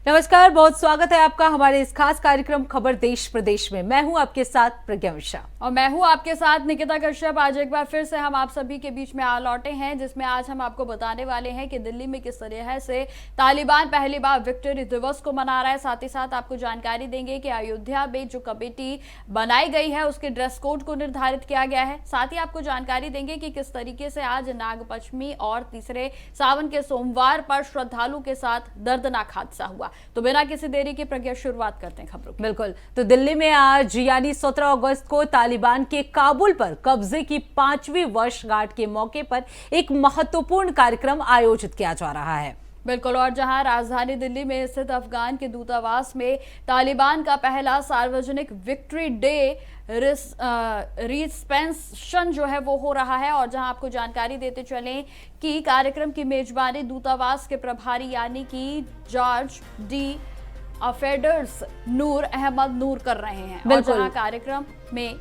नमस्कार, बहुत स्वागत है आपका हमारे इस खास कार्यक्रम खबर देश प्रदेश में। मैं हूं आपके साथ प्रज्ञा मिश्रा और मैं हूं आपके साथ निकिता कश्यप। आज एक बार फिर से हम आप सभी के बीच में आ लौटे हैं, जिसमें आज हम आपको बताने वाले हैं कि दिल्ली में किस तरह से तालिबान पहली बार विक्ट्री दिवस को मना रहा है। साथ ही साथ आपको जानकारी देंगे कि अयोध्या में जो कमेटी बनाई गई है उसके ड्रेस कोड को निर्धारित किया गया है। साथ ही आपको जानकारी देंगे कि किस तरीके से आज नागपंचमी और तीसरे सावन के सोमवार पर श्रद्धालु के साथ दर्दनाक हादसा हुआ। तो बिना किसी देरी की प्रज्ञा शुरुआत करते हैं खबरों की। बिल्कुल, तो दिल्ली में आज यानी 17 अगस्त को तालिबान के काबुल पर कब्जे की 5वीं वर्षगांठ के मौके पर एक महत्वपूर्ण कार्यक्रम आयोजित किया जा रहा है। बिल्कुल, और जहां राजधानी दिल्ली में स्थित अफगान के दूतावास में तालिबान का पहला सार्वजनिक विक्ट्री डे रिसेप्शन जो है वो हो रहा है। और जहां आपको जानकारी देते चलें कि कार्यक्रम की मेजबानी दूतावास के प्रभारी यानी कि जॉर्ज डी अफेडर्स नूर अहमद नूर कर रहे हैं। और जहां कार्यक्रम में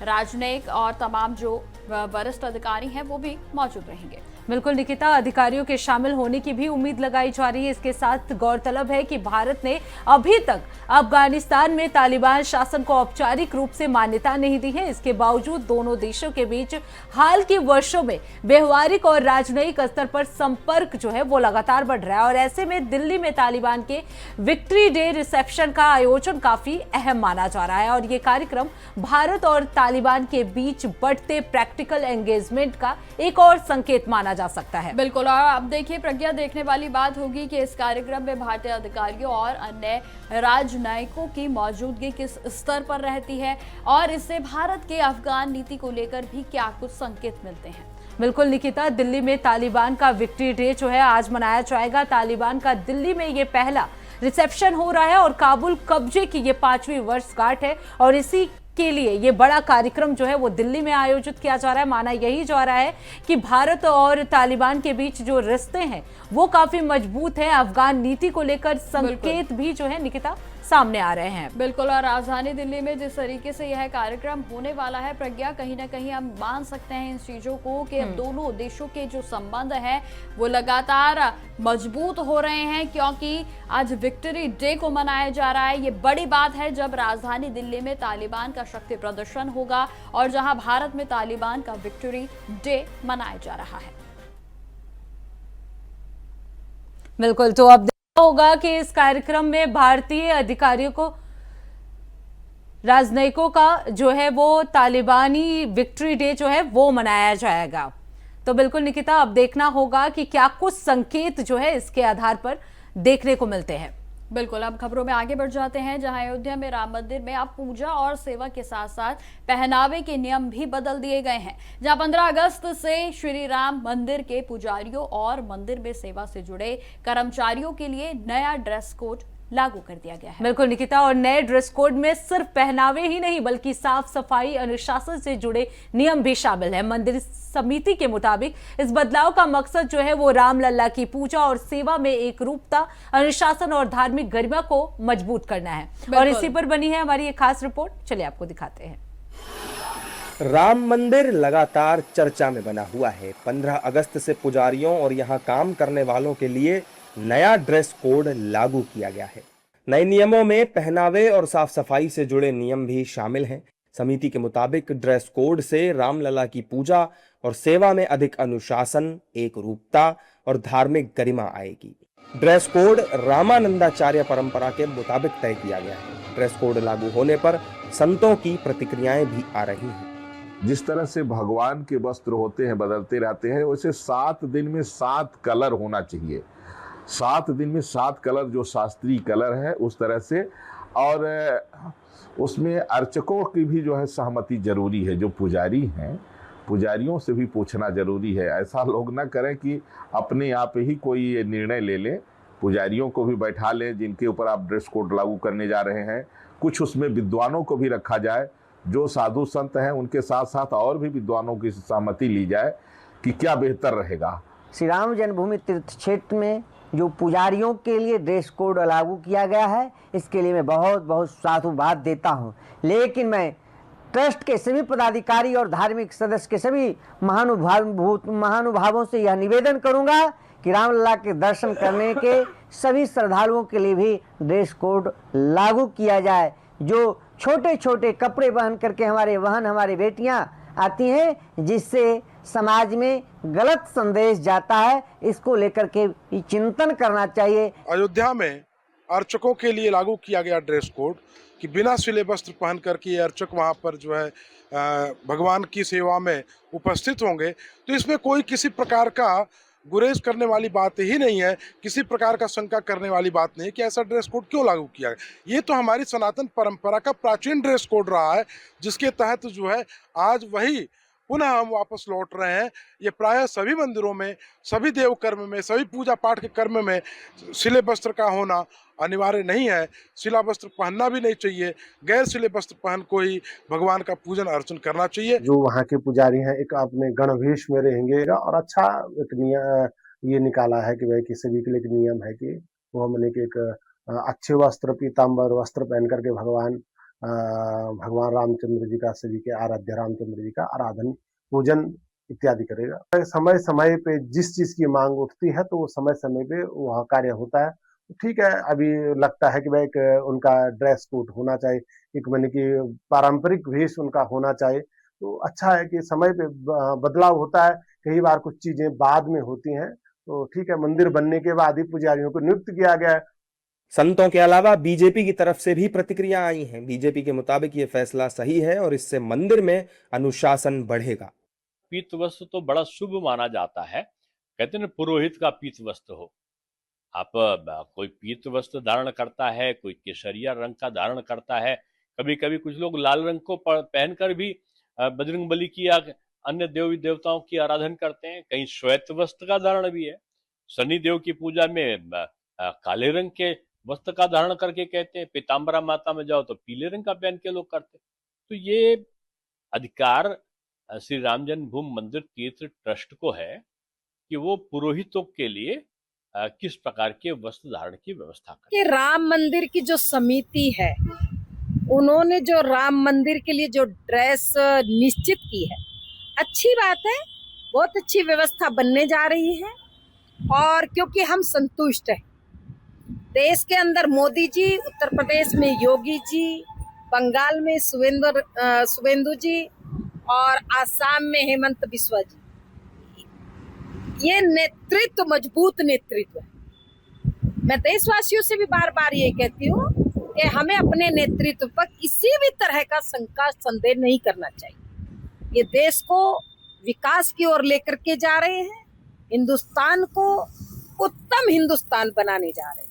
राजनयिक और तमाम जो वरिष्ठ अधिकारी हैं वो भी मौजूद रहेंगे। बिल्कुल निकिता, अधिकारियों के शामिल होने की भी उम्मीद लगाई जा रही है। इसके साथ गौरतलब है कि भारत ने अभी तक अफगानिस्तान में तालिबान शासन को औपचारिक रूप से मान्यता नहीं दी है। इसके बावजूद दोनों देशों के बीच हाल के वर्षों में व्यवहारिक और राजनयिक स्तर पर संपर्क जो है वो लगातार बढ़ रहा है। और ऐसे में दिल्ली में तालिबान के विक्ट्री डे रिसेप्शन का आयोजन काफी अहम माना जा रहा है। और ये कार्यक्रम भारत और तालिबान के बीच बढ़ते प्रैक्टिकल एंगेजमेंट का एक और संकेत माना जा सकता है। बिल्कुल, और अब देखिए प्रज्ञा, देखने वाली बात होगी कि इस कार्यक्रम में भारतीय अधिकारियों और अन्य राजनयिकों की मौजूदगी किस स्तर पर रहती है और इससे भारत के अफगान नीति को लेकर भी क्या कुछ संकेत मिलते हैं। बिल्कुल निकिता, दिल्ली में तालिबान का विक्ट्री डे जो है आज मनाया जाएगा। तालिबान का दिल्ली में ये पहला रिसेप्शन हो रहा है और काबुल कब्जे की ये 5वीं वर्षगांठ है। और इसी के लिए ये बड़ा कार्यक्रम जो है वो दिल्ली में आयोजित किया जा रहा है। माना यही जा रहा है कि भारत और तालिबान के बीच जो रिश्ते हैं वो काफी मजबूत है। अफगान नीति को लेकर संकेत भी जो है निकिता सामने आ रहे हैं। बिल्कुल, और राजधानी दिल्ली में जिस तरीके से यह कार्यक्रम होने वाला है प्रज्ञा, कहीं ना कहीं हम मान सकते हैं इन चीजों को कि दोनों देशों के जो संबंध हैं वो लगातार मजबूत हो रहे हैं, क्योंकि आज विक्ट्री डे को मनाया जा रहा है। ये बड़ी बात है जब राजधानी दिल्ली में तालिबान का शक्ति प्रदर्शन होगा और जहां भारत में तालिबान का विक्ट्री डे मनाया जा रहा है। बिल्कुल, तो अब होगा कि इस कार्यक्रम में भारतीय अधिकारियों को, राजनयिकों का जो है वो तालिबानी विक्ट्री डे जो है वो मनाया जाएगा। तो बिल्कुल निकिता, अब देखना होगा कि क्या कुछ संकेत जो है इसके आधार पर देखने को मिलते हैं। बिल्कुल, अब खबरों में आगे बढ़ जाते हैं, जहां अयोध्या में राम मंदिर में अब पूजा और सेवा के साथ साथ पहनावे के नियम भी बदल दिए गए हैं। जहां 15 अगस्त से श्री राम मंदिर के पुजारियों और मंदिर में सेवा से जुड़े कर्मचारियों के लिए नया ड्रेस कोड लागू कर दिया गया है। बिल्कुल निकिता, और नए ड्रेस कोड में सिर्फ पहनावे ही नहीं बल्कि साफ सफाई अनुशासन से जुड़े नियम भी शामिल है। मंदिर समिति के मुताबिक इस बदलाव का मकसद जो है वो रामलला की पूजा और सेवा में एक रूपता, अनुशासन और धार्मिक गरिमा को मजबूत करना है। और इसी पर बनी है हमारी एक खास रिपोर्ट, चलिए आपको दिखाते हैं। राम मंदिर लगातार चर्चा में बना हुआ है। 15 अगस्त से पुजारियों और यहाँ काम करने वालों के लिए नया ड्रेस कोड लागू किया गया है। नए नियमों में पहनावे और साफ सफाई से जुड़े नियम भी शामिल हैं। समिति के मुताबिक ड्रेस कोड से रामलला की पूजा और सेवा में अधिक अनुशासन, एक रूपता और धार्मिक गरिमा आएगी। ड्रेस कोड रामानंदाचार्य परंपरा के मुताबिक तय किया गया है। ड्रेस कोड लागू होने पर संतों की प्रतिक्रियाएं भी आ रही हैं। जिस तरह से भगवान के वस्त्र होते हैं, बदलते रहते हैं, वैसे 7 दिन में 7 कलर होना चाहिए। 7 दिन में 7 कलर जो शास्त्रीय कलर है उस तरह से, और उसमें अर्चकों की भी जो है सहमति जरूरी है। जो पुजारी हैं, पुजारियों से भी पूछना जरूरी है। ऐसा लोग ना करें कि अपने आप ही कोई निर्णय ले लें। पुजारियों को भी बैठा लें जिनके ऊपर आप ड्रेस कोड लागू करने जा रहे हैं। कुछ उसमें विद्वानों को भी रखा जाए, जो साधु संत हैं उनके साथ साथ और भी विद्वानों की सहमति ली जाए कि क्या बेहतर रहेगा। श्री राम जन्मभूमि तीर्थ क्षेत्र में जो पुजारियों के लिए ड्रेस कोड लागू किया गया है, इसके लिए मैं बहुत बहुत साधुवाद देता हूं। लेकिन मैं ट्रस्ट के सभी पदाधिकारी और धार्मिक सदस्य के सभी महानुभावों से यह निवेदन करूंगा कि रामलला के दर्शन करने के सभी श्रद्धालुओं के लिए भी ड्रेस कोड लागू किया जाए। जो छोटे छोटे कपड़े पहन करके हमारे बहन हमारी बेटियां आती हैं, जिससे समाज में गलत संदेश जाता है, इसको लेकर के चिंतन करना चाहिए। अयोध्या में अर्चकों के लिए लागू किया गया ड्रेस कोड कि बिना सिले वस्त्र पहन करके अर्चक वहाँ पर जो है भगवान की सेवा में उपस्थित होंगे। तो इसमें कोई किसी प्रकार का गुरेज करने वाली बात ही नहीं है, किसी प्रकार का शंका करने वाली बात नहीं कि ऐसा ड्रेस कोड क्यों लागू किया गया। ये तो हमारी सनातन परंपरा का प्राचीन ड्रेस कोड रहा है, जिसके तहत जो है आज वही पुनः हम वापस लौट रहे हैं। ये प्रायः सभी मंदिरों में, सभी देव कर्म में, सभी पूजा पाठ के कर्म में सिले वस्त्र का होना अनिवार्य नहीं है। सिला वस्त्र पहनना भी नहीं चाहिए, गैर सिले वस्त्र पहन को ही भगवान का पूजन अर्चन करना चाहिए। जो वहाँ के पुजारी हैं एक अपने गणवेश में रहेंगे और अच्छा एक ये निकाला है कि भाई कि सभी के लिए एक नियम है कि वो हमने के एक अच्छे वस्त्र पीताम्बर वस्त्र पहन करके भगवान रामचंद्र जी का, सभी के आराध्य रामचंद्र जी का आराधन पूजन इत्यादि करेगा। समय समय पे जिस चीज की मांग उठती है तो वो समय समय पे वह कार्य होता है। ठीक है, अभी लगता है कि भाई उनका ड्रेस कोड होना चाहिए, एक मैंने कि पारंपरिक वेश उनका होना चाहिए। तो अच्छा है कि समय पे बदलाव होता है, कई बार कुछ चीजें बाद में होती हैं। तो ठीक है, मंदिर बनने के बाद ही पुजारियों को नियुक्त किया गया है। संतों के अलावा बीजेपी की तरफ से भी प्रतिक्रिया आई हैं। बीजेपी के मुताबिक ये फैसला सही है और इससे मंदिर में अनुशासन बढ़ेगा। पीत वस्त्र तो बड़ा शुभ माना जाता है, कहते हैं ना पुरोहित का पीत वस्त्र हो। आप कोई पीत वस्त्र धारण करता है, कोई केसरिया रंग का धारण करता है, कभी कभी कुछ लोग लाल रंग को पहनकर भी बजरंगबली की या अन्य देवी देवताओं की आराधना करते हैं। कहीं श्वेत वस्त्र का धारण भी है। शनि देव की पूजा में काले रंग के वस्त्र का धारण करके कहते हैं। पीताम्बरा माता में जाओ तो पीले रंग का पहन के लोग करते हैं। तो ये अधिकार श्री राम जन्मभूमि मंदिर तीर्थ ट्रस्ट को है कि वो पुरोहितों के लिए किस प्रकार के वस्त्र धारण की व्यवस्था करें। कि राम मंदिर की जो समिति है, उन्होंने जो राम मंदिर के लिए जो ड्रेस निश्चित की है, अच्छी बात है, बहुत अच्छी व्यवस्था बनने जा रही है। और क्योंकि हम संतुष्ट हैं, देश के अंदर मोदी जी, उत्तर प्रदेश में योगी जी, बंगाल में शुभेंदु जी और आसाम में हेमंत बिस्वा जी, ये नेतृत्व मजबूत नेतृत्व है। मैं देशवासियों से भी बार बार ये कहती हूँ कि हमें अपने नेतृत्व पर किसी भी तरह का शंका संदेह नहीं करना चाहिए। ये देश को विकास की ओर लेकर के जा रहे हैं, हिंदुस्तान को उत्तम हिंदुस्तान बनाने जा रहे हैं।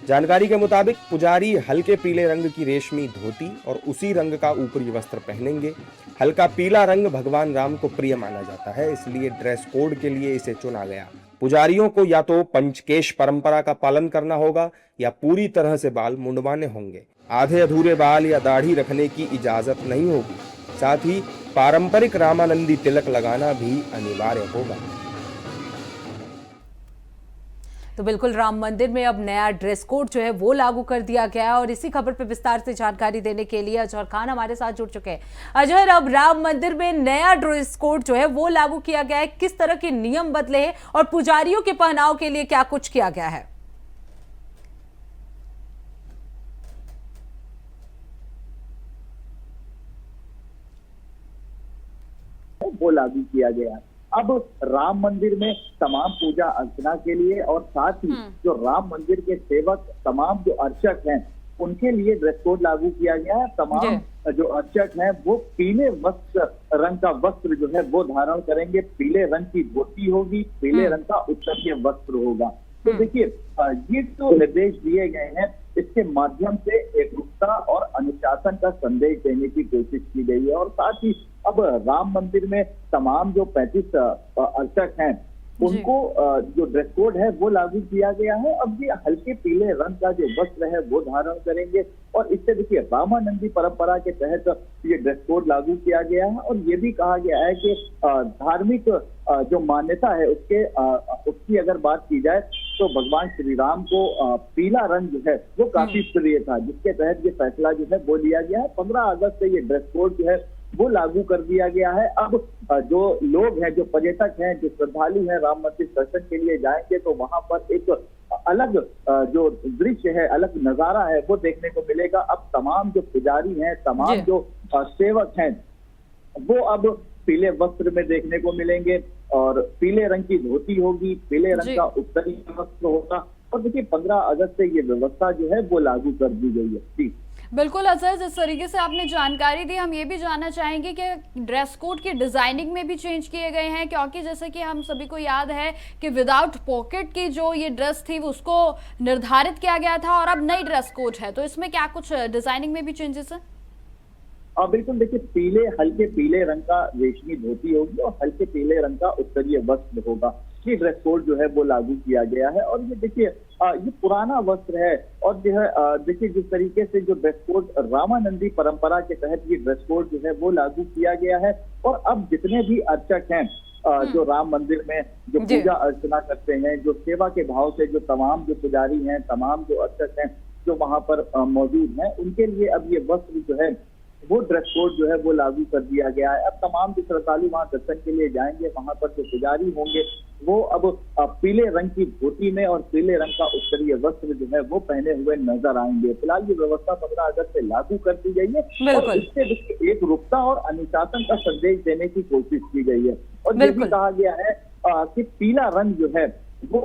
जानकारी के मुताबिक पुजारी हल्के पीले रंग की रेशमी धोती और उसी रंग का ऊपरी वस्त्र पहनेंगे। हल्का पीला रंग भगवान राम को प्रिय माना जाता है, इसलिए ड्रेस कोड के लिए इसे चुना गया। पुजारियों को या तो पंचकेश परंपरा का पालन करना होगा या पूरी तरह से बाल मुंडवाने होंगे। आधे अधूरे बाल या दाढ़ी रखने की इजाजत नहीं होगी। साथ ही पारंपरिक रामानंदी तिलक लगाना भी अनिवार्य होगा। तो बिल्कुल राम मंदिर में अब नया ड्रेस कोड जो है वो लागू कर दिया गया है और इसी खबर पर विस्तार से जानकारी देने के लिए अजहर खान हमारे साथ जुड़ चुके हैं। अजहर, अब राम मंदिर में नया ड्रेस कोड जो है वो लागू किया गया है, किस तरह के नियम बदले हैं और पुजारियों के पहनाव के लिए क्या कुछ किया गया है? वो लागू किया गया है। अब राम मंदिर में तमाम पूजा अर्चना के लिए और साथ ही जो राम मंदिर के सेवक, तमाम जो अर्चक हैं, उनके लिए ड्रेस कोड लागू किया गया है। तमाम जो अर्चक हैं वो पीले रंग का वस्त्र जो है वो धारण करेंगे, पीले रंग की धोती होगी, पीले रंग का उत्तरीय वस्त्र होगा। तो देखिए, ये जो निर्देश दिए गए हैं, इसके माध्यम से एकरूपता और अनुशासन का संदेश देने की कोशिश की गई है। और साथ ही अब राम मंदिर में तमाम जो 35 अर्चक हैं, उनको जो ड्रेस कोड है वो लागू किया गया है। अब ये हल्के पीले रंग का जो वस्त्र है वो धारण करेंगे और इससे देखिए रामानंदी परंपरा के तहत ये ड्रेस कोड लागू किया गया है। और ये भी कहा गया है कि धार्मिक जो मान्यता है उसकी अगर बात की जाए तो भगवान श्री राम को पीला रंग जो है वो काफी प्रिय था, जिसके तहत ये फैसला जो है वो लिया गया है। 15 अगस्त से ये ड्रेस कोड जो है वो लागू कर दिया गया है। अब जो लोग हैं, जो पर्यटक हैं, जो श्रद्धालु हैं, राम मंदिर दर्शन के लिए जाएंगे तो वहां पर एक अलग जो दृश्य है, अलग नजारा है, वो देखने को मिलेगा। अब तमाम जो पुजारी हैं, तमाम जो सेवक हैं, वो अब पीले वस्त्र में देखने को मिलेंगे और पीले रंग की धोती होगी, पीले रंग का उत्तरीय वस्त्र होगा। और देखिए 15 अगस्त से ये व्यवस्था जो है वो लागू कर दी गई है। जी बिल्कुल अजहर, जिस तरीके से आपने जानकारी दी, हम ये भी जानना चाहेंगे कि ड्रेस कोड की डिजाइनिंग में भी चेंज किए गए हैं, क्योंकि जैसे कि हम सभी को याद है कि विदाउट पॉकेट की जो ये ड्रेस थी उसको निर्धारित किया गया था और अब नई ड्रेस कोड है, तो इसमें क्या कुछ डिजाइनिंग में भी चेंजेस है? बिल्कुल, देखिए हल्के पीले रंग का रेशमी धोती होगी और हल्के पीले रंग का उत्तरीय वस्त्र होगा। ये ड्रेस कोड जो है वो लागू किया गया है। और ये देखिए ये पुराना वस्त्र है और जो है देखिए जिस तरीके से जो ड्रेस कोड रामानंदी परंपरा के तहत ये ड्रेस कोड जो है वो लागू किया गया है। और अब जितने भी अर्चक हैं जो राम मंदिर में जो पूजा अर्चना करते हैं, जो सेवा के भाव से जो तमाम जो पुजारी हैं, तमाम जो अर्चक हैं जो वहां पर मौजूद हैं, उनके लिए अब ये वस्त्र जो है वो ड्रेस कोड जो है वो लागू कर दिया गया है। अब तमाम जो श्रद्धालु वहां दर्शन के लिए जाएंगे, वहां पर जो पुजारी होंगे वो अब पीले रंग की धोती में और पीले रंग का उत्तरीय वस्त्र जो है वो पहने हुए नजर आएंगे। फिलहाल ये व्यवस्था 15 अगस्त से लागू कर दी गई है और इससे एक रूपता और अनुशासन का संदेश देने की कोशिश की गई है। और ये भी कहा गया है कि पीला रंग जो है वो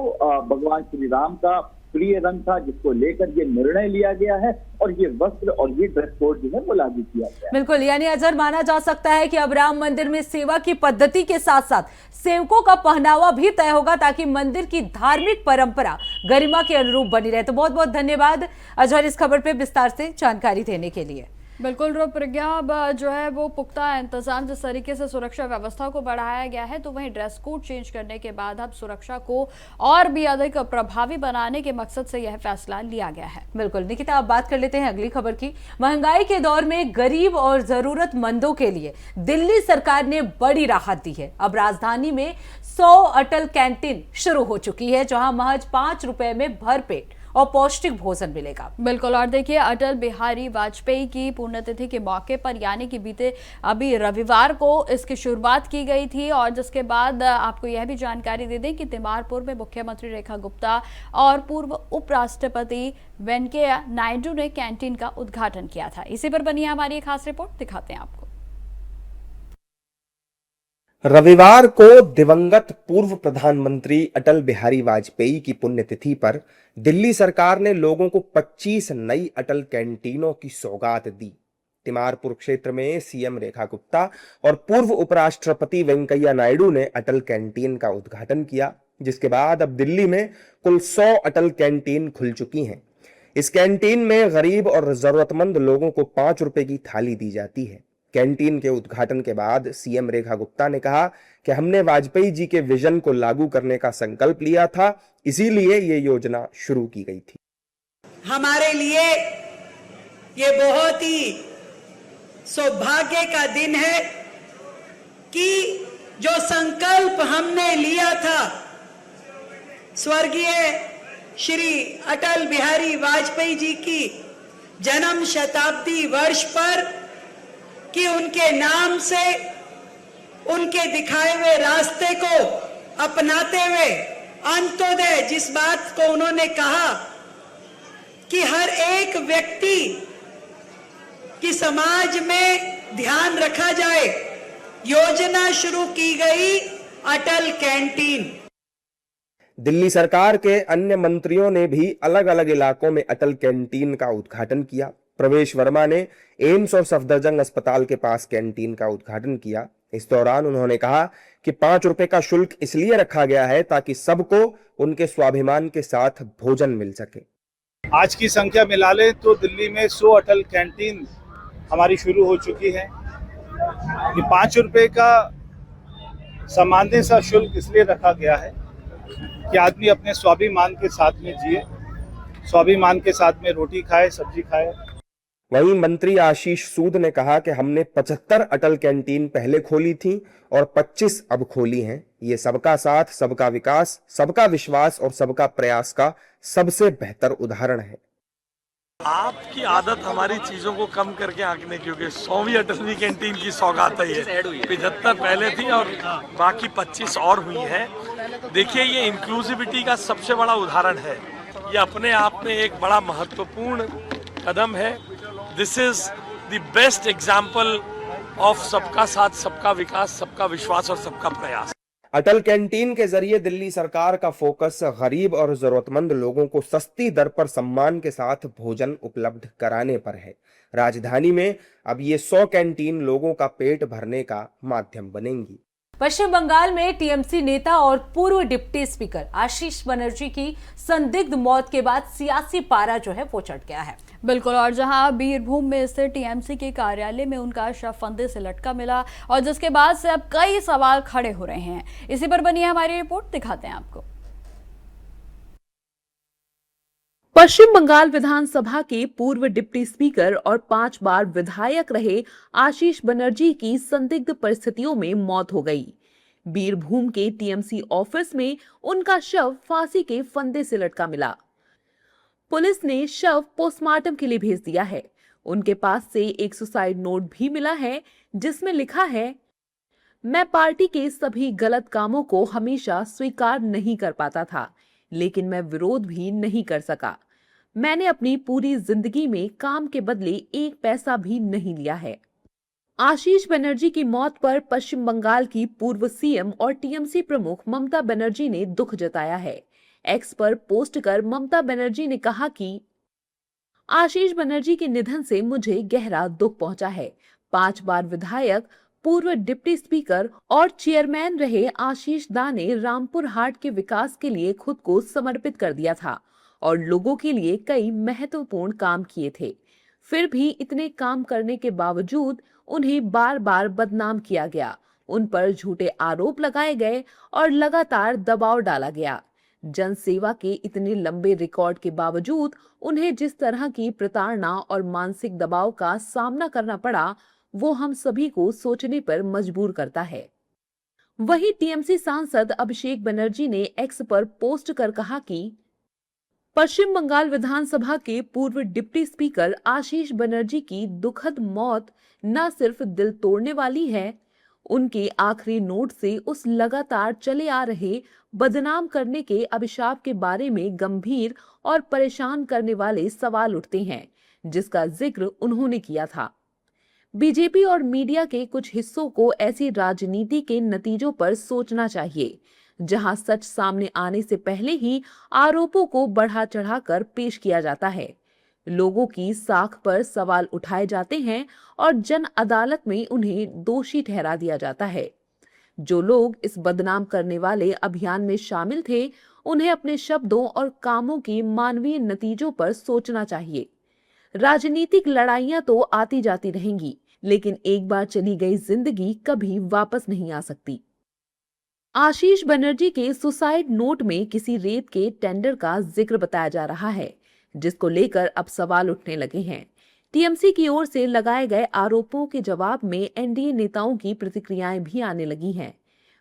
भगवान श्री राम का प्रिय रंग था, जिसको लेकर ये निर्णय लिया गया है और ये वस्त्र और ये ड्रेस कोड जो है वो लागू किया गया है। बिल्कुल, यानी अजहर माना जा सकता है कि अब राम मंदिर में सेवा की पद्धति के साथ साथ सेवकों का पहनावा भी तय होगा ताकि मंदिर की धार्मिक परंपरा गरिमा के अनुरूप बनी रहे। तो बहुत बहुत धन्यवाद अजहर इस खबर पे विस्तार से जानकारी देने के लिए। बिल्कुल प्रज्ञा, अब जो है वो पुख्ता इंतजाम, जिस तरीके से सुरक्षा व्यवस्था को बढ़ाया गया है, तो वहीं ड्रेस कोड चेंज करने के बाद अब सुरक्षा को और भी अधिक प्रभावी बनाने के मकसद से यह फैसला लिया गया है। बिल्कुल निकिता, अब बात कर लेते हैं अगली खबर की। महंगाई के दौर में गरीब और जरूरतमंदों के लिए दिल्ली सरकार ने बड़ी राहत दी है। अब राजधानी में 100 अटल कैंटीन शुरू हो चुकी है, जहां महज 5 रुपए में भरपेट और पौष्टिक भोजन मिलेगा। बिल्कुल, और देखिए अटल बिहारी वाजपेयी की पुण्यतिथि के मौके पर यानी कि बीते अभी रविवार को इसकी शुरुआत की गई थी और जिसके बाद आपको यह भी जानकारी दे दें कि तिमारपुर में मुख्यमंत्री रेखा गुप्ता और पूर्व उपराष्ट्रपति वेंकैया नायडू ने कैंटीन का उद्घाटन किया था। इसी पर बनी हमारी एक खास रिपोर्ट, दिखाते हैं आपको। रविवार को दिवंगत पूर्व प्रधानमंत्री अटल बिहारी वाजपेयी की पुण्यतिथि पर दिल्ली सरकार ने लोगों को 25 नई अटल कैंटीनों की सौगात दी। तिमारपुर क्षेत्र में सीएम रेखा गुप्ता और पूर्व उपराष्ट्रपति वेंकैया नायडू ने अटल कैंटीन का उद्घाटन किया, जिसके बाद अब दिल्ली में कुल 100 अटल कैंटीन खुल चुकी हैं। इस कैंटीन में गरीब और जरूरतमंद लोगों को 5 रुपए की थाली दी जाती है। कैंटीन के उद्घाटन के बाद सीएम रेखा गुप्ता ने कहा कि हमने वाजपेयी जी के विजन को लागू करने का संकल्प लिया था, इसीलिए ये योजना शुरू की गई थी। हमारे लिए ये बहुत ही सौभाग्य का दिन है कि जो संकल्प हमने लिया था स्वर्गीय श्री अटल बिहारी वाजपेयी जी की जन्म शताब्दी वर्ष पर कि उनके नाम से उनके दिखाए हुए रास्ते को अपनाते हुए अंत्योदय, जिस बात को उन्होंने कहा कि हर एक व्यक्ति की समाज में ध्यान रखा जाए, योजना शुरू की गई अटल कैंटीन। दिल्ली सरकार के अन्य मंत्रियों ने भी अलग अलग इलाकों में अटल कैंटीन का उद्घाटन किया। प्रवेश वर्मा ने एम्स और सफदरजंग अस्पताल के पास कैंटीन का उद्घाटन किया। इस दौरान उन्होंने कहा कि 5 रुपए का शुल्क इसलिए रखा गया है ताकि सबको उनके स्वाभिमान के साथ भोजन मिल सके। आज की संख्या मिला ले तो दिल्ली में 100 अटल कैंटीन हमारी शुरू हो चुकी है। ये 5 रुपए का सामान्य सा शुल्क इसलिए रखा गया है कि आदमी अपने स्वाभिमान के साथ में जिए, स्वाभिमान के साथ में रोटी खाए, सब्जी खाए। वहीं मंत्री आशीष सूद ने कहा कि हमने 75 अटल कैंटीन पहले खोली थी और 25 अब खोली हैं। ये सबका साथ, सबका विकास, सबका विश्वास और सबका प्रयास का सबसे बेहतर उदाहरण है। आपकी आदत हमारी चीजों को कम करके आंकने की, क्योंकि 100वीं अटलवी कैंटीन की सौगात है ये। 75 पहले थी और बाकी 25 और हुई है। देखिए, ये इंक्लूसिविटी का सबसे बड़ा उदाहरण है। ये अपने आप में एक बड़ा महत्वपूर्ण कदम है। This is the best example of सबका साथ, सबका विकास, सबका विश्वास और सबका प्रयास। अटल कैंटीन के जरिए दिल्ली सरकार का फोकस गरीब और जरूरतमंद लोगों को सस्ती दर पर सम्मान के साथ भोजन उपलब्ध कराने पर है। राजधानी में अब ये 100 कैंटीन लोगों का पेट भरने का माध्यम बनेंगी। पश्चिम बंगाल में टीएमसी नेता और पूर्व डिप्टी स्पीकर आशीष बनर्जी की संदिग्ध मौत के बाद सियासी पारा जो है वो चढ़ गया है। बिल्कुल, और जहां बीरभूम में स्थित टीएमसी के कार्यालय में उनका शव फंदे से लटका मिला और जिसके बाद से अब कई सवाल खड़े हो रहे हैं। इसी पर बनी है हमारी रिपोर्ट, दिखाते हैं आपको। पश्चिम बंगाल विधानसभा के पूर्व डिप्टी स्पीकर और 5 बार विधायक रहे आशीष बनर्जी की संदिग्ध परिस्थितियों में मौत हो गई। बीरभूम के टीएमसी ऑफिस में उनका शव फांसी के फंदे से लटका मिला। पुलिस ने शव पोस्टमार्टम के लिए भेज दिया है। उनके पास से एक सुसाइड नोट भी मिला है जिसमें लिखा है, मैं पार्टी के सभी गलत कामों को हमेशा स्वीकार नहीं कर पाता था, लेकिन मैं विरोध भी नहीं कर सका। मैंने अपनी पूरी जिंदगी में काम के बदले 1 पैसा भी नहीं लिया है। आशीष बनर्जी की मौत पर पश्चिम बंगाल की पूर्व सीएम और टीएमसी प्रमुख ममता बनर्जी ने दुख जताया है। एक्स पर पोस्ट कर ममता बनर्जी ने कहा कि आशीष बनर्जी के निधन से मुझे गहरा दुख पहुंचा है। 5 बार विधायक, पूर्व डिप्टी स्पीकर और चेयरमैन रहे आशीष दा ने रामपुर हाट के विकास के लिए खुद को समर्पित कर दिया था और लोगों के लिए कई महत्वपूर्ण काम किए थे। फिर भी इतने काम करने के बावजूद उन्हें बार बार बदनाम किया गया, उन पर झूठे आरोप लगाए गए और लगातार दबाव डाला गया। जन सेवा के इतने लंबे रिकॉर्ड के बावजूद उन्हें जिस तरह की प्रताड़ना और मानसिक दबाव का सामना करना पड़ा, वो हम सभी को सोचने पर मजबूर करता है। वहीं टीएमसी सांसद अभिषेक बनर्जी ने एक्स पर पोस्ट कर कहा कि पश्चिम बंगाल विधानसभा के पूर्व डिप्टी स्पीकर आशीष बनर्जी की दुखद मौत न सिर्फ दिल तोड़ने वाली है, उनके आखिरी नोट से उस लगातार चले आ रहे बदनाम करने के अभिशाप के बारे में गंभीर और परेशान करने वाले सवाल उठते हैं, जिसका जिक्र उन्होंने किया था। बीजेपी और मीडिया के कुछ हिस्सों को ऐसी राजनीति के नतीजों पर सोचना चाहिए, जहां सच सामने आने से पहले ही आरोपों को बढ़ा चढ़ाकर पेश किया जाता है। लोगों की साख पर सवाल उठाए जाते हैं और जन अदालत में उन्हें दोषी ठहरा दिया जाता है। जो लोग इस बदनाम करने वाले अभियान में शामिल थे, उन्हें अपने शब्दों और कामों के मानवीय नतीजों पर सोचना चाहिए। राजनीतिक लड़ाइयां तो आती जाती रहेंगी, लेकिन एक बार चली गई जिंदगी कभी वापस नहीं आ सकती। आशीष बनर्जी के सुसाइड नोट में किसी रेत के टेंडर का जिक्र बताया जा रहा है, जिसको लेकर अब सवाल उठने लगे हैं। टीएमसी की ओर से लगाए गए आरोपों के जवाब में एनडीए नेताओं की प्रतिक्रियाएं भी आने लगी हैं।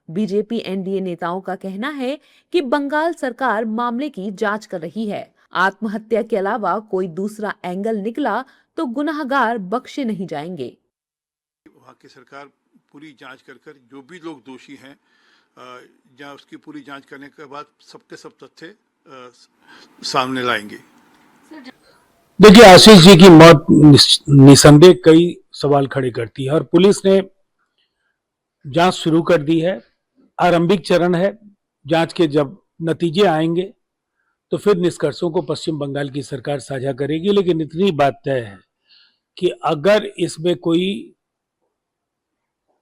बीजेपी एनडीए नेताओं का कहना है कि बंगाल सरकार मामले की जांच कर रही है। आत्महत्या के अलावा कोई दूसरा एंगल निकला तो गुनाहगार बख्शे नहीं जाएंगे। वहाँ की सरकार पूरी जांच कर जो भी लोग दोषी हैं, जहाँ उसकी पूरी जांच करने के बाद सबके सब तथ्य सामने लाएंगे। देखिए, आशीष जी की मौत निसंदेह कई सवाल खड़े करती है और पुलिस ने जांच शुरू कर दी है। आरंभिक चरण है। जांच के जब नतीजे आएंगे तो फिर निष्कर्षों को पश्चिम बंगाल की सरकार साझा करेगी। लेकिन इतनी बात तय है कि अगर इसमें कोई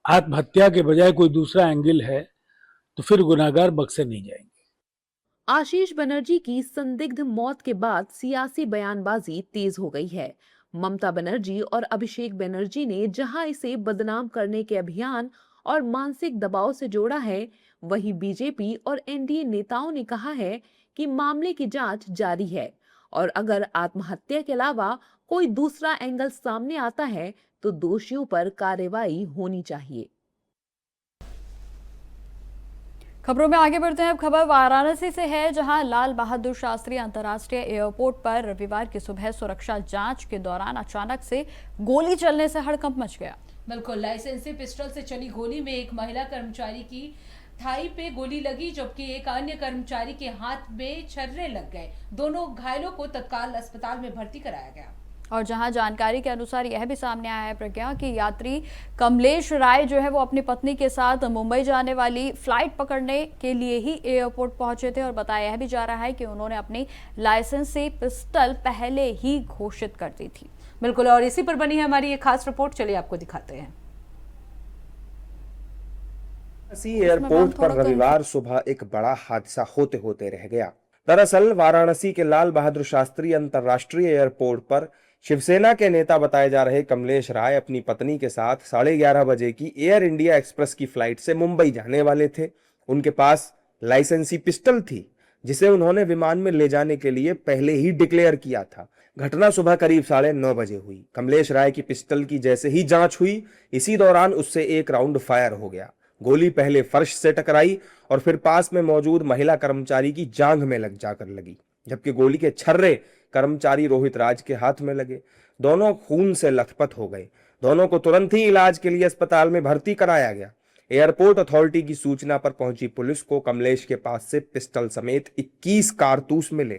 आत्महत्या के बजाय कोई दूसरा एंगल है तो फिर गुनाहगार बख्शे नहीं जाएंगे। आशीष बनर्जी की संदिग्ध मौत के बाद सियासी बयानबाजी तेज हो गई है। ममता बनर्जी और अभिषेक बनर्जी ने जहां इसे बदनाम करने के अभियान और मानसिक दबाव से जोड़ा है, वहीं बीजेपी और एनडीए नेताओं ने कहा है कि मामले की जांच जारी है और अगर आत्महत्या के अलावा कोई दूसरा एंगल सामने आता है तो दोषियों पर कार्रवाई होनी चाहिए। खबरों में आगे बढ़ते हैं। अब खबर वाराणसी से है, जहां लाल बहादुर शास्त्री अंतर्राष्ट्रीय एयरपोर्ट पर रविवार की सुबह सुरक्षा जांच के दौरान अचानक से गोली चलने से हड़कंप मच गया। बिल्कुल, लाइसेंसी पिस्टल से चली गोली में एक महिला कर्मचारी की थाई पे गोली लगी, जबकि एक अन्य कर्मचारी के हाथ में छर्रे लग गए। दोनों घायलों को तत्काल अस्पताल में भर्ती कराया गया। और जहां जानकारी के अनुसार यह भी सामने आया है प्रज्ञा कि यात्री कमलेश राय जो है वो अपनी पत्नी के साथ मुंबई जाने वाली फ्लाइट पकड़ने के लिए ही एयरपोर्ट पहुंचे थे, और बताया यह भी जा रहा है कि उन्होंने अपनी लाइसेंसी पिस्टल पहले ही घोषित कर दी थी। बिल्कुल, और इसी पर बनी है हमारी एक खास रिपोर्ट, चलिए आपको दिखाते हैं। एयरपोर्ट पर रविवार सुबह एक बड़ा हादसा होते होते रह गया। दरअसल वाराणसी के लाल बहादुर शास्त्री अंतर्राष्ट्रीय एयरपोर्ट पर शिवसेना के नेता बताए जा रहे कमलेश राय अपनी पत्नी के साथ 11:30 बजे की एयर इंडिया एक्सप्रेस की फ्लाइट से मुंबई जाने वाले थे। उनके पास लाइसेंसी पिस्टल थी, जिसे उन्होंने विमान में ले जाने के लिए पहले ही डिक्लेयर किया था। घटना सुबह करीब 9:30 बजे हुई। कमलेश राय की पिस्टल की जैसे ही जांच हुई, इसी दौरान उससे एक राउंड फायर हो गया। गोली पहले फर्श से टकराई और फिर पास में मौजूद महिला कर्मचारी की जांघ में लग जाकर लगी, जबकि गोली के छर्रे कर्मचारी रोहित राज के हाथ में लगे। दोनों खून से लथपथ हो गए। दोनों को तुरंत ही इलाज के लिए अस्पताल में भर्ती कराया गया। एयरपोर्ट अथॉरिटी की सूचना पर पहुंची पुलिस को कमलेश के पास से पिस्टल समेत 21 कारतूस मिले।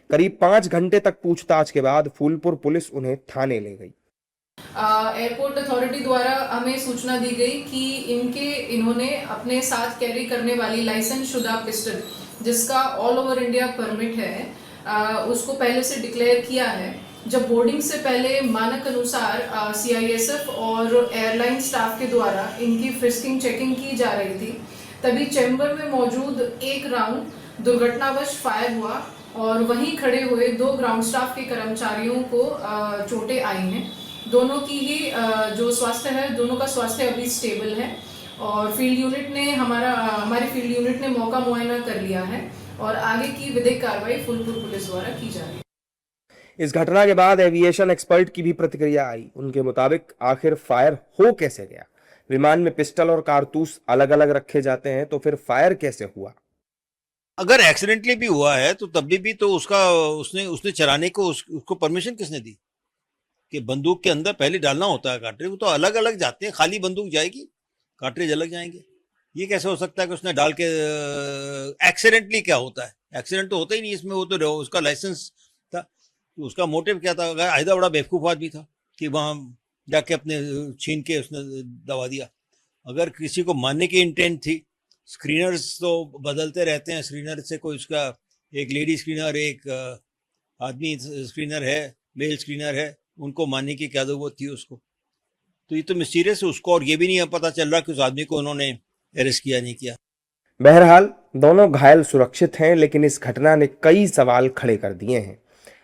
करीब 5 घंटे तक पूछताछ के बाद फूलपुर पुलिस उन्हें थाने ले गई। एयरपोर्ट अथॉरिटी द्वारा हमें सूचना दी गई कि इन्होंने अपने साथ कैरी करने वाली लाइसेंस शुदा पिस्टल, जिसका ऑल ओवर इंडिया परमिट है, उसको पहले से डिक्लेयर किया है। जब बोर्डिंग से पहले मानक अनुसार CISF और एयरलाइन स्टाफ के द्वारा इनकी फ्रिस्किंग चेकिंग की जा रही थी, तभी चैम्बर में मौजूद एक राउंड दुर्घटनावश फायर हुआ और वहीं खड़े हुए 2 ग्राउंड स्टाफ के कर्मचारियों को चोटें आई हैं। दोनों की ही जो स्वास्थ्य है, दोनों का स्वास्थ्य अभी स्टेबल है और फील्ड यूनिट ने हमारी फील्ड यूनिट ने मौका मुआयना कर लिया है और आगे की विधिक कार्रवाई फूलपुर पुलिस द्वारा की जा रही है। इस घटना के बाद एविएशन एक्सपर्ट की भी प्रतिक्रिया आई। उनके मुताबिक आखिर फायर हो कैसे गया? विमान में पिस्टल और कारतूस अलग अलग रखे जाते हैं, तो फिर फायर कैसे हुआ? अगर एक्सीडेंटली भी हुआ है तो तब भी तो उसने चलाने को उसको परमिशन किसने दी? कि बंदूक के अंदर पहले डालना होता है कार्ट्रिज, वो तो अलग अलग जाते हैं। खाली बंदूक जाएगी, कार्ट्रिज अलग जाएंगे। ये कैसे हो सकता है कि उसने डाल के एक्सीडेंटली क्या होता है? एक्सीडेंट तो होता ही नहीं इसमें। वो तो उसका लाइसेंस था, तो उसका मोटिव क्या था? अगर आयदा बड़ा बेवकूफ आदमी था कि वहां जाके अपने छीन के उसने दबा दिया। अगर किसी को मारने की इंटेंट थी, स्क्रीनर्स तो बदलते रहते हैं। स्क्रीनर से कोई उसका एक लेडी स्क्रीनर, एक आदमी स्क्रीनर है, मेल स्क्रीनर है, उनको मारने की क्या जरूरत थी उसको? तो ये तो मिस्टीरियस है उसको, और ये भी नहीं पता चल रहा कि उस आदमी को उन्होंने अरेस्ट किया नहीं किया। बहरहाल दोनों घायल सुरक्षित हैं, लेकिन इस घटना ने कई सवाल खड़े कर दिए हैं।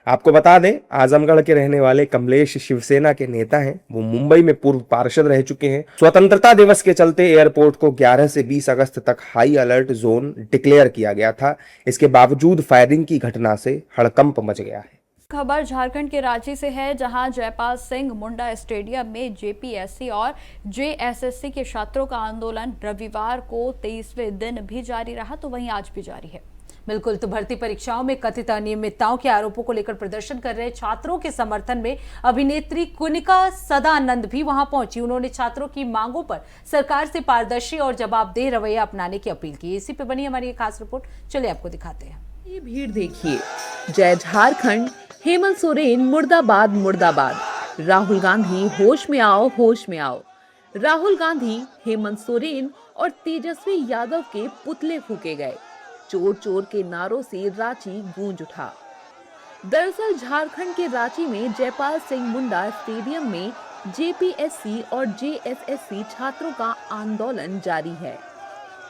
आपको बता दें, आजमगढ़ के रहने वाले कमलेश शिवसेना के नेता हैं। वो मुंबई में पूर्व पार्षद रह चुके हैं। स्वतंत्रता दिवस के चलते एयरपोर्ट को 11 से 20 अगस्त तक हाई अलर्ट जोन डिक्लेयर किया गया था। इसके बावजूद फायरिंग की घटना से हड़कंप मच गया है। खबर झारखंड के रांची से है, जहां जयपाल सिंह मुंडा स्टेडियम में JPSC और JSSC के छात्रों का आंदोलन रविवार को 23वें दिन भी जारी रहा, तो वहीं आज भी जारी है। बिल्कुल, तो भर्ती परीक्षाओं में कथित अनियमितताओं के आरोपों को लेकर प्रदर्शन कर रहे छात्रों के समर्थन में अभिनेत्री कुनिका सदानंद भी वहां पहुंची। उन्होंने छात्रों की मांगों पर सरकार से पारदर्शी और जवाबदेह रवैया अपनाने की अपील की। इसी पे बनी हमारी एक खास रिपोर्ट, चलिए आपको दिखाते हैं। ये भीड़ देखिए, जय झारखंड, हेमंत सोरेन मुर्दाबाद मुर्दाबाद, राहुल गांधी होश में आओ होश में आओ। राहुल गांधी, हेमंत सोरेन और तेजस्वी यादव के पुतले फूके गए। चोर चोर के नारों से रांची गूंज उठा। दरअसल झारखंड के रांची में जयपाल सिंह मुंडा स्टेडियम में JPSC और JSSC छात्रों का आंदोलन जारी है।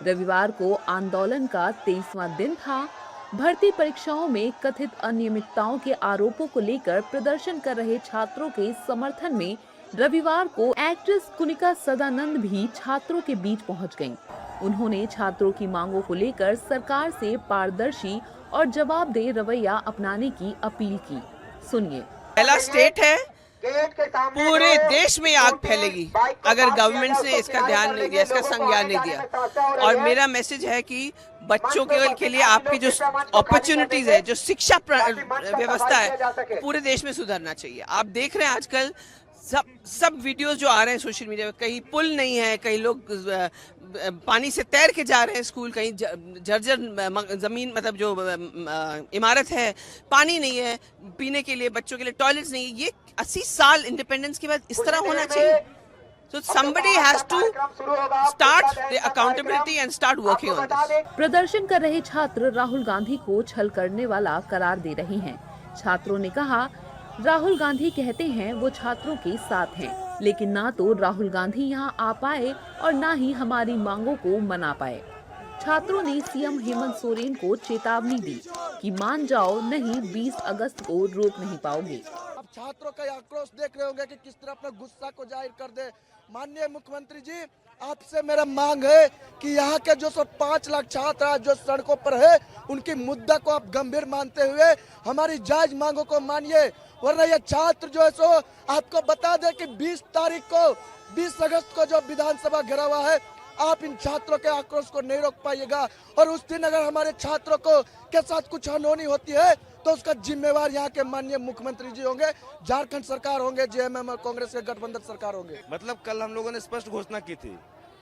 रविवार को आंदोलन का 23वां दिन था। भर्ती परीक्षाओं में कथित अनियमितताओं के आरोपों को लेकर प्रदर्शन कर रहे छात्रों के समर्थन में रविवार को एक्ट्रेस कुनिका सदानंद भी छात्रों के बीच पहुंच गईं। उन्होंने छात्रों की मांगों को लेकर सरकार से पारदर्शी और जवाबदेह रवैया अपनाने की अपील की। सुनिए। पहला स्टेट है पूरे देश में आग फैलेगी अगर गवर्नमेंट ने इसका ध्यान नहीं दिया, इसका संज्ञान नहीं दिया। और मेरा मैसेज है कि बच्चों के लिए आपकी जो अपॉर्चुनिटीज है, जो शिक्षा व्यवस्था है, पूरे देश में सुधरना चाहिए। आप देख रहे हैं आजकल सब वीडियोस जो आ रहे हैं सोशल मीडिया पे, कहीं पुल नहीं है, कहीं लोग पानी से तैर के जा रहे हैं स्कूल, कहीं जर्जर जमीन मतलब जो इमारत है, पानी नहीं है पीने के लिए, बच्चों के लिए टॉयलेट्स नहीं है। ये 80 साल इंडिपेंडेंस के बाद इस तरह होना चाहिए। So somebody has to start the accountability and start working on this. प्रदर्शन कर रहे छात्र राहुल गांधी को छल करने वाला करार दे रहे हैं। छात्रों ने कहा, राहुल गांधी कहते हैं वो छात्रों के साथ हैं, लेकिन ना तो राहुल गांधी यहाँ आ पाए और ना ही हमारी मांगों को मना पाए। छात्रों ने सीएम हेमंत सोरेन को चेतावनी दी कि मान जाओ, नहीं 20 अगस्त को रोक नहीं पाओगे। अब छात्रों का आक्रोश देख रहे होंगे कि किस तरह अपने गुस्सा को जाहिर कर दे। माननीय मुख्यमंत्री जी, आपसे मेरा मांग है कि यहाँ के जो 5 लाख छात्र आज जो सड़कों पर है, उनकी मुद्दा को आप गंभीर मानते हुए हमारी जायज मांगों को मानिए, वरना ये छात्र जो है सो आपको बता दे कि 20 तारीख को 20 अगस्त को जो विधानसभा घेरा हुआ है, आप इन छात्रों के आक्रोश को नहीं रोक पाइएगा। और उस दिन अगर हमारे छात्रों को के साथ कुछ अनहोनी होती है तो उसका जिम्मेवार यहाँ के माननीय मुख्यमंत्री जी होंगे, झारखंड सरकार होंगे, जेएमएम और कांग्रेस के गठबंधन सरकार होंगे। मतलब कल हम लोगों ने स्पष्ट घोषणा की थी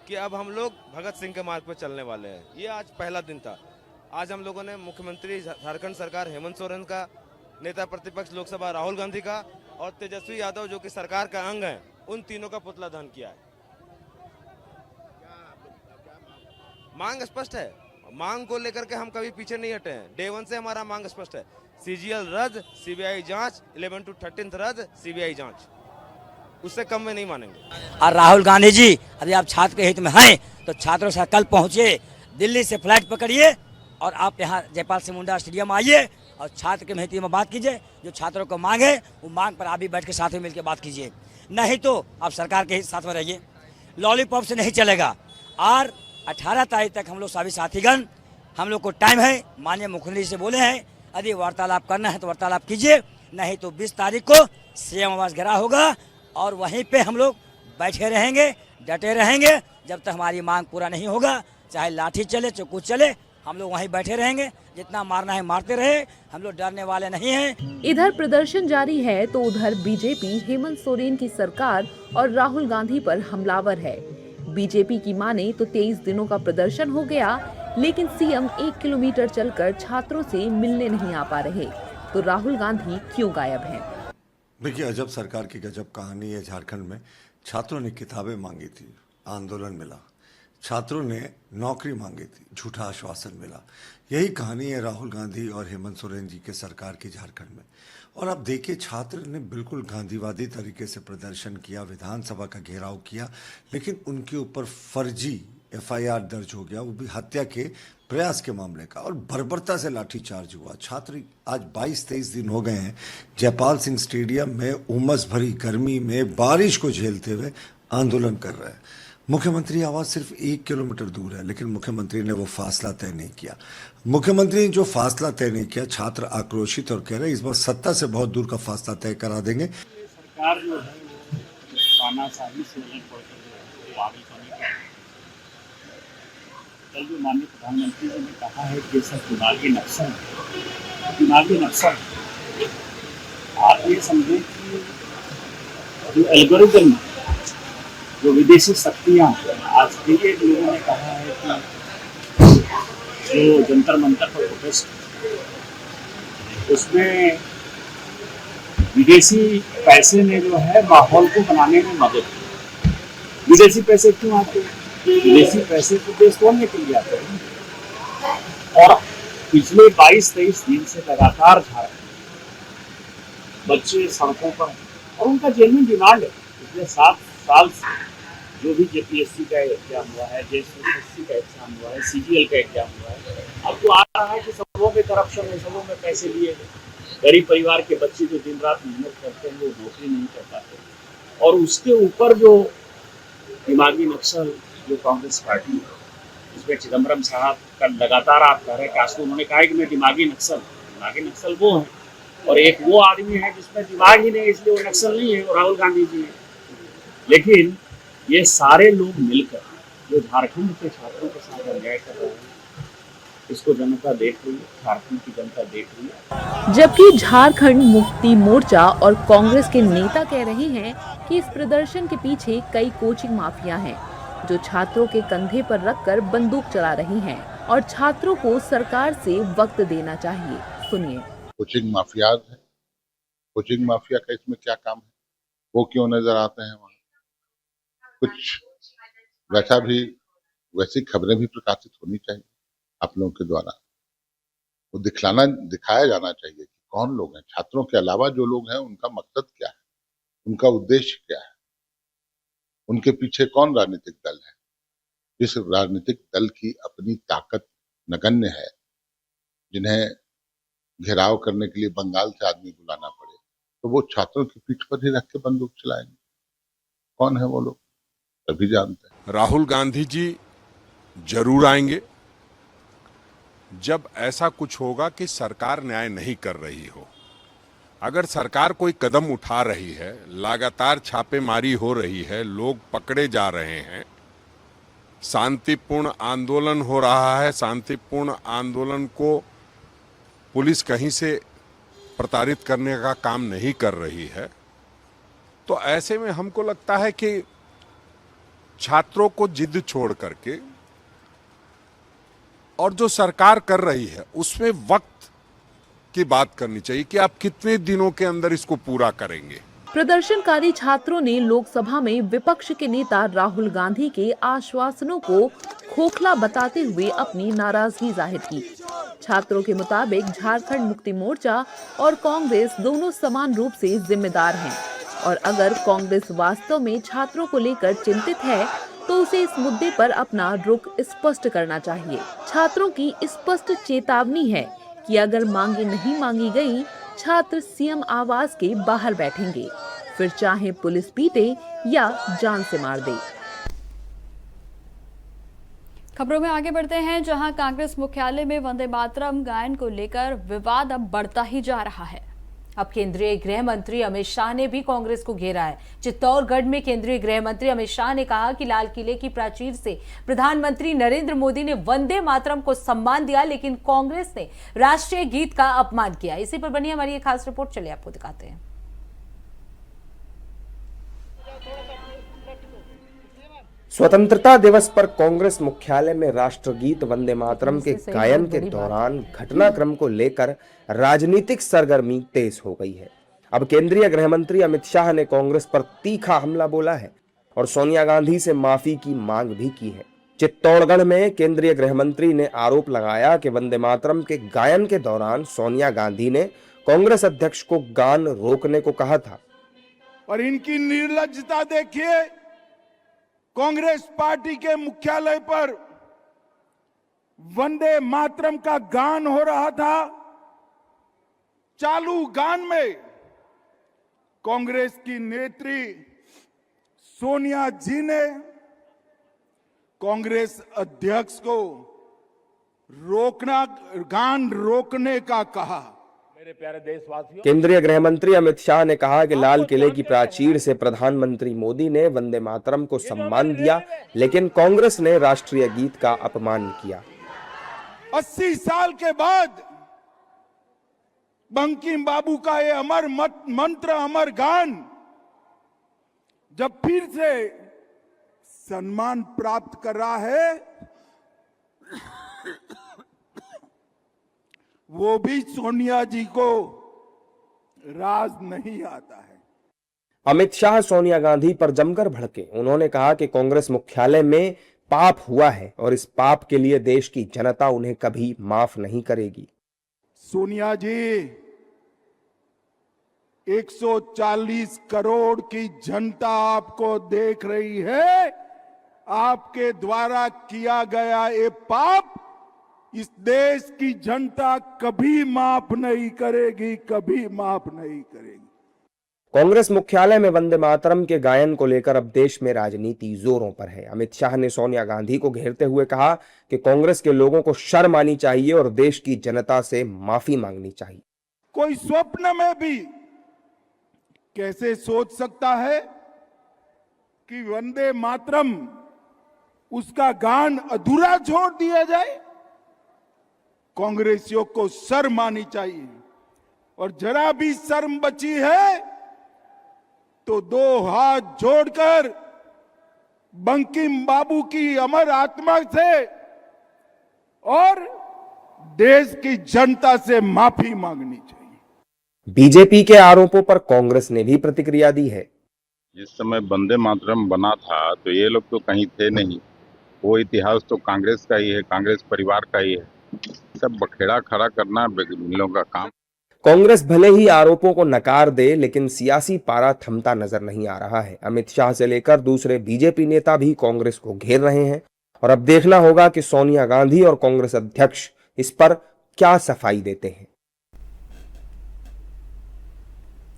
कि अब हम लोग भगत सिंह के मार्ग पर चलने वाले हैं। ये आज पहला दिन था। आज हम लोगों ने मुख्यमंत्री झारखंड सरकार हेमंत सोरेन का, नेता प्रतिपक्ष लोकसभा राहुल गांधी का और तेजस्वी यादव जो कि सरकार का अंग है, उन तीनों का पुतला दहन किया है। मांग स्पष्ट है, मांग को लेकर के हम कभी पीछे नहीं हटे हैं। डे 1 से हमारा मांग स्पष्ट है, सीजीएल रद्द, सीबीआई जांच, 11 to 13 रद्द, सीबीआई जांच, उससे कम में नहीं मानेंगे। और राहुल गांधी जी, यदि आप छात्र के हित में हैं तो छात्रों से कल पहुंचिए, दिल्ली से फ्लाइट पकड़िए और आप यहाँ जयपाल सिंह मुंडा स्टेडियम आइए और छात्र के हित में बात कीजिए। जो छात्रों को मांग है, वो मांग पर आप भी बैठ के साथ में मिलकर बात कीजिए। नहीं तो आप सरकार के साथ में रहिए, लॉलीपॉप से नहीं चलेगा। और 18 तारीख तक हम लोग सभी साथीगण, हम लोग को टाइम है, माननीय मुख्यमंत्री से बोले हैं, यदि वार्तालाप करना है तो वार्तालाप कीजिए, नहीं तो 20 तारीख को सीएम आवास घेरा होगा और वहीं पे हम लोग बैठे रहेंगे, डटे रहेंगे जब तक हमारी मांग पूरा नहीं होगा। चाहे लाठी चले, चाहे कुछ चले, हम लोग वहीं बैठे रहेंगे। जितना मारना है मारते रहे, हम लोग डरने वाले नहीं हैं। इधर प्रदर्शन जारी है तो उधर बीजेपी हेमंत सोरेन की सरकार और राहुल गांधी पर हमलावर है। बीजेपी की माने तो 23 दिनों का प्रदर्शन हो गया, लेकिन सीएम 1 किलोमीटर चलकर छात्रों से मिलने नहीं आ पा रहे, तो राहुल गांधी क्यों गायब हैं? देखिए, अजब सरकार की गजब कहानी है। झारखंड में छात्रों ने किताबें मांगी थी, आंदोलन मिला। छात्रों ने नौकरी मांगी थी, झूठा आश्वासन मिला। यही कहानी है राहुल गांधी और हेमंत सोरेन जी के सरकार की झारखंड में। और अब देखिए, छात्र ने बिल्कुल गांधीवादी तरीके से प्रदर्शन किया, विधानसभा का घेराव किया, लेकिन उनके ऊपर फर्जी एफआईआर दर्ज हो गया, वो भी हत्या के प्रयास के मामले का, और बर्बरता से लाठीचार्ज हुआ। छात्र आज 22-23 दिन हो गए हैं जयपाल सिंह स्टेडियम में उमस भरी गर्मी में बारिश को झेलते हुए आंदोलन कर रहे हैं। मुख्यमंत्री आवास सिर्फ 1 किलोमीटर दूर है, लेकिन मुख्यमंत्री ने वो फासला तय नहीं किया। मुख्यमंत्री ने जो फासला तय नहीं किया, छात्र आक्रोशित और कह रहे हैं इस बार सत्ता से बहुत दूर का फासला तय करा देंगे। सरकार जो है तानाशाही से नहीं पड़कर वो आगे करने का, कल जो माननीय प्रधानमंत्री जी ने कहा है कि सब दिमागी नक्सल है, दिमागी नक्सल आप ये समझें कि जो एल्गोरिदम, जो विदेशी शक्तियाँ, आज भी एक लोगों ने कहा है कि जो जंतर मंतर पर प्रोटेस्ट, उसमें विदेशी पैसे ने जो है माहौल को बनाने में मदद की। विदेशी पैसे क्यों आते हैं? विदेशी पैसे तो देश तोड़ने के लिए आते हैं। और पिछले 22-23 दिन से लगातार झारखंड बच्चे सड़कों पर, और उनका जेन्युइन डिमांड है। पिछले 7 साल से जो भी जेपीएससी का एग्जाम हुआ है, जेएसएससी का एग्जाम हुआ है, सीजीएल का एग्जाम हुआ है, अब तो आ रहा है कि सबों में करप्शन है, सबों में पैसे लिए गए। गरीब परिवार के बच्चे जो दिन रात मेहनत करते हैं वो नौकरी नहीं कर पाते। और उसके ऊपर जो दिमागी नक्सल जो कांग्रेस पार्टी है, उसमें चिदम्बरम साहब का लगातार आप कह रहे हैं कि आज तो उन्होंने कहा है कि मैं दिमागी नक्सल वो है और एक वो आदमी है जिसमें दिमाग ही नहीं, इसलिए वो नक्सल नहीं है, वो राहुल गांधी जी है। लेकिन ये सारे लोग मिलकर जो झारखंड के छात्रों के साथ अन्याय कर रहे हैं, इसको जनता देख रही है, झारखंड की जनता देख रही है। जबकि झारखंड मुक्ति मोर्चा और कांग्रेस के नेता कह रहे हैं कि इस प्रदर्शन के पीछे कई कोचिंग माफिया हैं, जो छात्रों के कंधे पर रखकर बंदूक चला रही हैं और छात्रों को सरकार से वक्त देना चाहिए। सुनिए। कोचिंग माफिया है, कोचिंग माफिया का इसमें क्या काम है? वो क्यों नजर आते हैं वहाँ? कुछ वैसी खबरें भी प्रकाशित होनी चाहिए आप लोगों के द्वारा। वो दिखाया जाना चाहिए कि कौन लोग हैं, छात्रों के अलावा जो लोग हैं उनका मकसद क्या है, उनका उद्देश्य क्या है, उनके पीछे कौन राजनीतिक दल है। इस राजनीतिक दल की अपनी ताकत नगण्य है, जिन्हें घेराव करने के लिए बंगाल से आदमी बुलाना पड़े तो वो छात्रों की पीठ पर ही रख के बंदूक चलाएंगे। कौन है वो लोग, सभी जानते हैं। राहुल गांधी जी जरूर आएंगे जब ऐसा कुछ होगा कि सरकार न्याय नहीं कर रही हो। अगर सरकार कोई कदम उठा रही है, लगातार छापेमारी हो रही है, लोग पकड़े जा रहे हैं, शांतिपूर्ण आंदोलन हो रहा है, शांतिपूर्ण आंदोलन को पुलिस कहीं से प्रताड़ित करने का काम नहीं कर रही है, तो ऐसे में हमको लगता है कि छात्रों को जिद छोड़ करके और जो सरकार कर रही है उसमें वक्त की बात करनी चाहिए कि आप कितने दिनों के अंदर इसको पूरा करेंगे। प्रदर्शनकारी छात्रों ने लोकसभा में विपक्ष के नेता राहुल गांधी के आश्वासनों को खोखला बताते हुए अपनी नाराजगी जाहिर की। छात्रों के मुताबिक झारखंड मुक्ति मोर्चा और कांग्रेस दोनों समान रूप से जिम्मेदार हैं और अगर कांग्रेस वास्तव में छात्रों को लेकर चिंतित है तो उसे इस मुद्दे पर अपना रुख स्पष्ट करना चाहिए। छात्रों की स्पष्ट चेतावनी है कि अगर मांगे नहीं मांगी गई, छात्र सीएम आवास के बाहर बैठेंगे, फिर चाहे पुलिस पीटे या जान से मार दे। खबरों में आगे बढ़ते हैं, जहां कांग्रेस मुख्यालय में वंदे मातरम गायन को लेकर विवाद अब बढ़ता ही जा रहा है। अब केंद्रीय गृह मंत्री अमित शाह ने भी कांग्रेस को घेरा है। चित्तौड़गढ़ में केंद्रीय गृह मंत्री अमित शाह ने कहा कि लाल किले की प्राचीर से प्रधानमंत्री नरेंद्र मोदी ने वंदे मातरम को सम्मान दिया, लेकिन कांग्रेस ने राष्ट्रीय गीत का अपमान किया। इसी पर बनी हमारी एक खास रिपोर्ट, चलिए आपको दिखाते हैं। स्वतंत्रता दिवस पर कांग्रेस मुख्यालय में राष्ट्रगीत वंदे मातरम के गायन के दौरान घटनाक्रम को लेकर राजनीतिक सरगर्मी तेज हो गई है। अब केंद्रीय गृह मंत्री अमित शाह ने कांग्रेस पर तीखा हमला बोला है और सोनिया गांधी से माफी की मांग भी की है। चित्तौड़गढ़ में केंद्रीय गृह मंत्री ने आरोप लगाया कि वंदे मातरम के गायन के दौरान सोनिया गांधी ने कांग्रेस अध्यक्ष को गान रोकने को कहा था। और इनकी निर्लज्जता देखिए, कांग्रेस पार्टी के मुख्यालय पर वंदे मातरम का गान हो रहा था। चालू गान में कांग्रेस की नेत्री सोनिया जी ने कांग्रेस अध्यक्ष को गान रोकने का कहा। मेरे प्यारे देशवासियों, केंद्रीय गृह मंत्री अमित शाह ने कहा कि लाल किले की प्राचीर से प्रधानमंत्री मोदी ने वंदे मातरम को सम्मान दिया, लेकिन कांग्रेस ने राष्ट्रीय गीत का अपमान किया। 80 साल के बाद बंकिम बाबू का ये अमर मंत्र, अमर गान जब फिर से सम्मान प्राप्त कर रहा है, वो भी सोनिया जी को राज नहीं आता है। अमित शाह सोनिया गांधी पर जमकर भड़के। उन्होंने कहा कि कांग्रेस मुख्यालय में पाप हुआ है और इस पाप के लिए देश की जनता उन्हें कभी माफ नहीं करेगी। सोनिया जी, 140 करोड़ की जनता आपको देख रही है। आपके द्वारा किया गया ये पाप इस देश की जनता कभी माफ नहीं करेगी, कभी माफ नहीं करेगी। कांग्रेस मुख्यालय में वंदे मातरम के गायन को लेकर अब देश में राजनीति जोरों पर है। अमित शाह ने सोनिया गांधी को घेरते हुए कहा कि कांग्रेस के लोगों को शर्म आनी चाहिए और देश की जनता से माफी मांगनी चाहिए। कोई स्वप्न में भी कैसे सोच सकता है कि वंदे मातरम उसका गान अधूरा छोड़ दिया जाए? कांग्रेसियों को शर्म आनी चाहिए, और जरा भी शर्म बची है तो दो हाथ जोड़कर बंकिम बाबू की अमर आत्मा से और देश की जनता से माफी मांगनी चाहिए। बीजेपी के आरोपों पर कांग्रेस ने भी प्रतिक्रिया दी है। जिस समय वंदे मातरम बना था तो ये लोग तो कहीं थे नहीं, वो इतिहास तो कांग्रेस का ही है, कांग्रेस परिवार का ही है। सब बखेड़ा खड़ा करना इन लोगों का काम। कांग्रेस भले ही आरोपों को नकार दे, लेकिन सियासी पारा थमता नजर नहीं आ रहा है। अमित शाह से लेकर दूसरे बीजेपी नेता भी कांग्रेस को घेर रहे हैं, और अब देखना होगा कि सोनिया गांधी और कांग्रेस अध्यक्ष इस पर क्या सफाई देते हैं।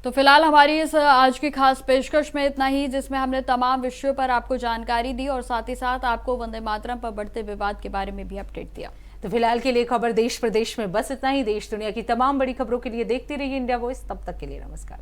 तो फिलहाल हमारी इस आज की खास पेशकश में इतना ही, जिसमें हमने तमाम विषयों पर आपको जानकारी दी और साथ ही साथ आपको वंदे मातरम पर बढ़ते विवाद के बारे में भी अपडेट दिया। तो फिलहाल के लिए खबर देश प्रदेश में बस इतना ही। देश दुनिया की तमाम बड़ी खबरों के लिए देखते रहिए इंडिया वॉइस। तब तक के लिए नमस्कार।